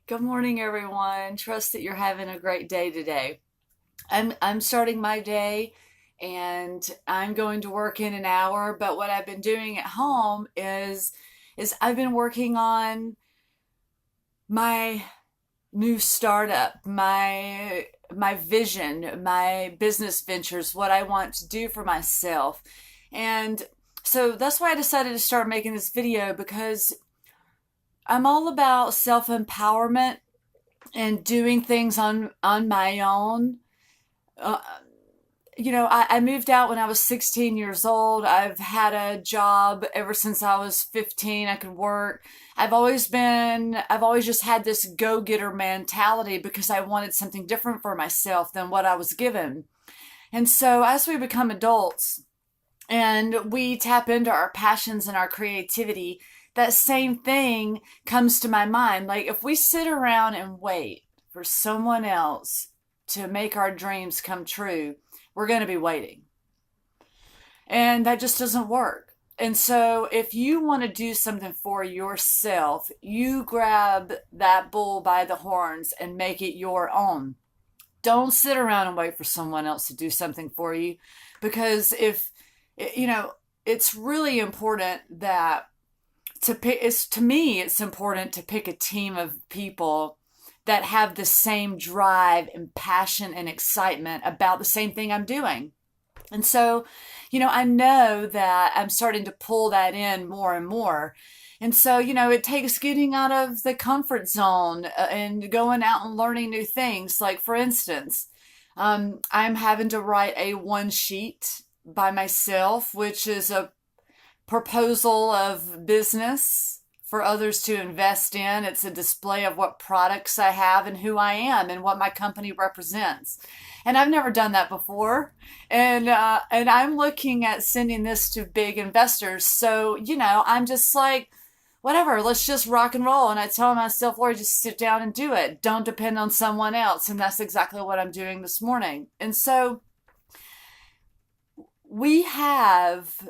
Good morning, everyone. Trust that you're having a great day today. I'm starting my day and I'm going to work in an hour, but what I've been doing at home is I've been working on my new startup, my vision, my business ventures, what I want to do for myself. And so that's why I decided to start making this video because I'm all about self-empowerment and doing things on my own. Uh, I moved out when I was 16 years old. I've had a job ever since I was 15. I could work. I've always just had this go-getter mentality because I wanted something different for myself than what I was given. And so as we become adults and we tap into our passions and our creativity, that same thing comes to my mind. Like if we sit around and wait for someone else to make our dreams come true, we're going to be waiting. And that just doesn't work. And so, if you want to do something for yourself, you grab that bull by the horns and make it your own. Don't sit around and wait for someone else to do something for you because if, you know, it's really important that to me, it's important to pick a team of people that have the same drive and passion and excitement about the same thing I'm doing. And so, I know that I'm starting to pull that in more and more. And so, it takes getting out of the comfort zone and going out and learning new things. Like, for instance, I'm having to write a one sheet by myself, which is a proposal of business for others to invest in. It's a display of what products I have and who I am and what my company represents. And I've never done that before. And I'm looking at sending this to big investors. So, I'm just like, whatever, let's just rock and roll. And I tell myself, Lori, just sit down and do it. Don't depend on someone else. And that's exactly what I'm doing this morning. And so we have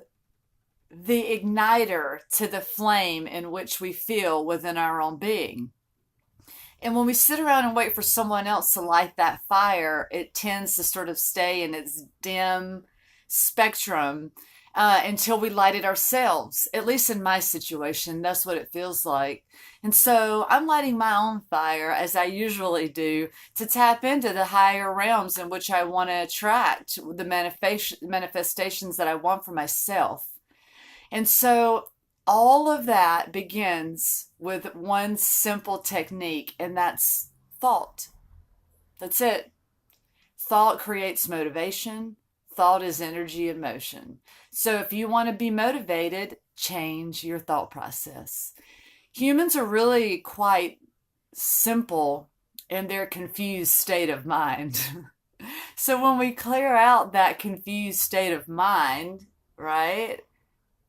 the igniter to the flame in which we feel within our own being. And when we sit around and wait for someone else to light that fire, it tends to sort of stay in its dim spectrum until we light it ourselves. At least in my situation, that's what it feels like. And so I'm lighting my own fire, as I usually do, to tap into the higher realms in which I want to attract the manifestations that I want for myself. And so all of that begins with one simple technique, and that's thought. That's it. Thought creates motivation. Thought is energy in motion. So if you want to be motivated, change your thought process. Humans are really quite simple in their confused state of mind. So when we clear out that confused state of mind, right?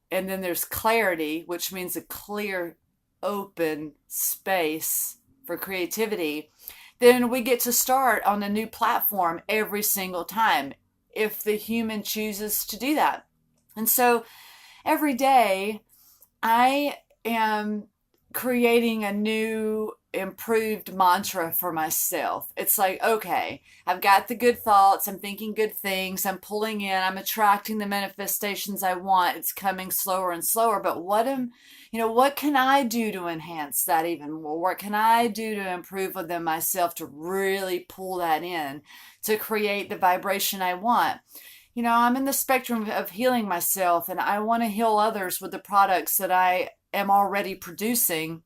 And then there's clarity, which means a clear, open space for creativity. Then we get to start on a new platform every single time if the human chooses to do that. And so every day I am creating a new improved mantra for myself. It's like, okay, I've got the good thoughts, I'm thinking good things, I'm pulling in, I'm attracting the manifestations I want. It's coming slower and slower, but what can I do to enhance that even more? What can I do to improve within myself to really pull that in, to create the vibration I want? I'm in the spectrum of healing myself and I want to heal others with the products that I am already producing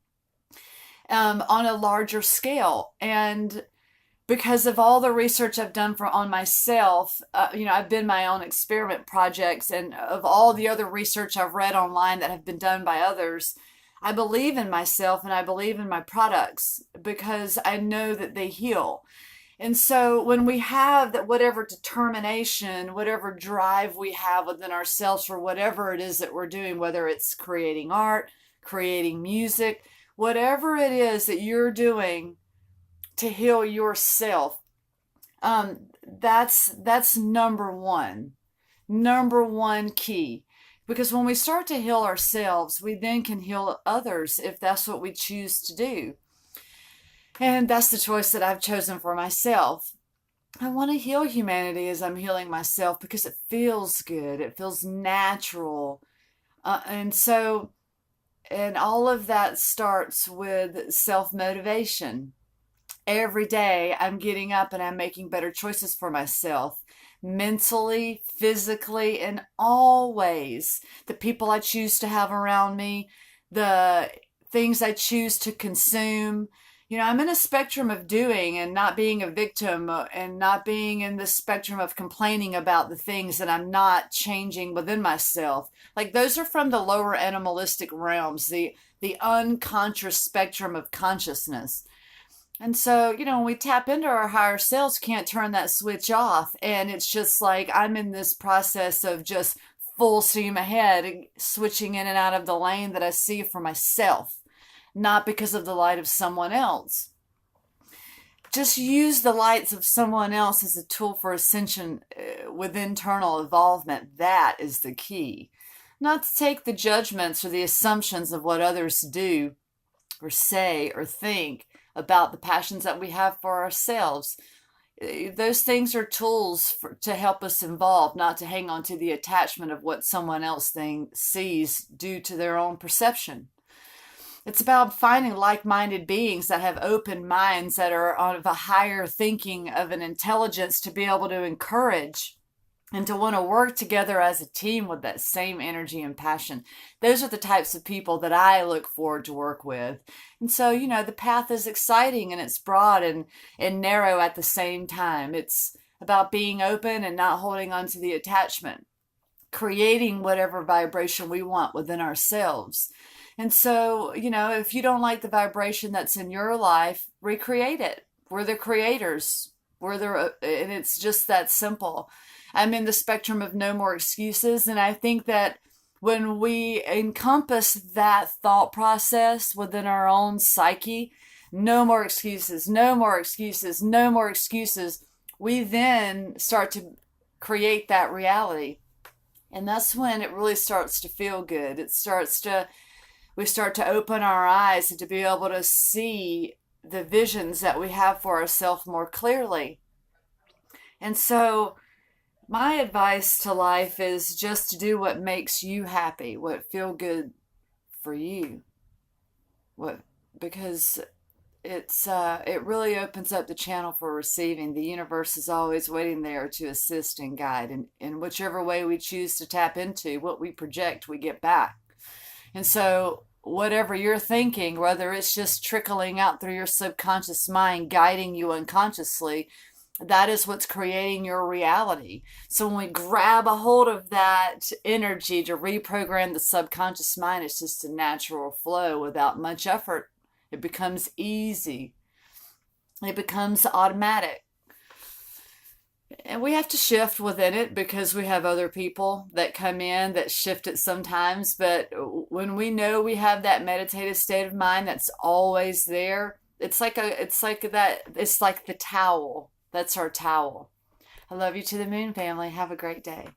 on a larger scale. And because of all the research I've done on myself, I've been my own experiment projects, and of all the other research I've read online that have been done by others, I believe in myself and I believe in my products because I know that they heal. And so when we have that, whatever determination, whatever drive we have within ourselves for whatever it is that we're doing, whether it's creating art, creating music, whatever it is that you're doing to heal yourself, that's number one key. Because when we start to heal ourselves, we then can heal others if that's what we choose to do. And that's the choice that I've chosen for myself. I want to heal humanity as I'm healing myself because it feels good. It feels natural. And all of that starts with self motivation. Every day I'm getting up and I'm making better choices for myself, mentally, physically, in all ways. The people I choose to have around me, the things I choose to consume. I'm in a spectrum of doing and not being a victim, and not being in the spectrum of complaining about the things that I'm not changing within myself. Like those are from the lower animalistic realms, the unconscious spectrum of consciousness. And so, when we tap into our higher selves, can't turn that switch off. And it's just like I'm in this process of just full steam ahead, switching in and out of the lane that I see for myself, not because of the light of someone else. Just use the lights of someone else as a tool for ascension with internal involvement. That is the key. Not to take the judgments or the assumptions of what others do or say or think about the passions that we have for ourselves. Those things are tools to help us evolve, not to hang on to the attachment of what someone else sees due to their own perception. It's about finding like-minded beings that have open minds, that are of a higher thinking, of an intelligence to be able to encourage and to want to work together as a team with that same energy and passion. Those are the types of people that I look forward to work with. And so, the path is exciting and it's broad and narrow at the same time. It's about being open and not holding on to the attachment, creating whatever vibration we want within ourselves. And so, if you don't like the vibration that's in your life, recreate it. We're the creators. And it's just that simple. I'm in the spectrum of no more excuses. And I think that when we encompass that thought process within our own psyche, no more excuses, no more excuses, no more excuses, we then start to create that reality. And that's when it really starts to feel good. We start to open our eyes and to be able to see the visions that we have for ourselves more clearly. And so my advice to life is just to do what makes you happy, what feel good for you. Because it really opens up the channel for receiving. The universe is always waiting there to assist and guide. And in whichever way we choose to tap into, what we project, we get back. And so whatever you're thinking, whether it's just trickling out through your subconscious mind, guiding you unconsciously, that is what's creating your reality. So when we grab a hold of that energy to reprogram the subconscious mind, it's just a natural flow without much effort. It becomes easy. It becomes automatic. And we have to shift within it because we have other people that come in that shift it sometimes. But when we know we have that meditative state of mind that's always there, it's like the towel. That's our towel. I love you to the moon, family. Have a great day.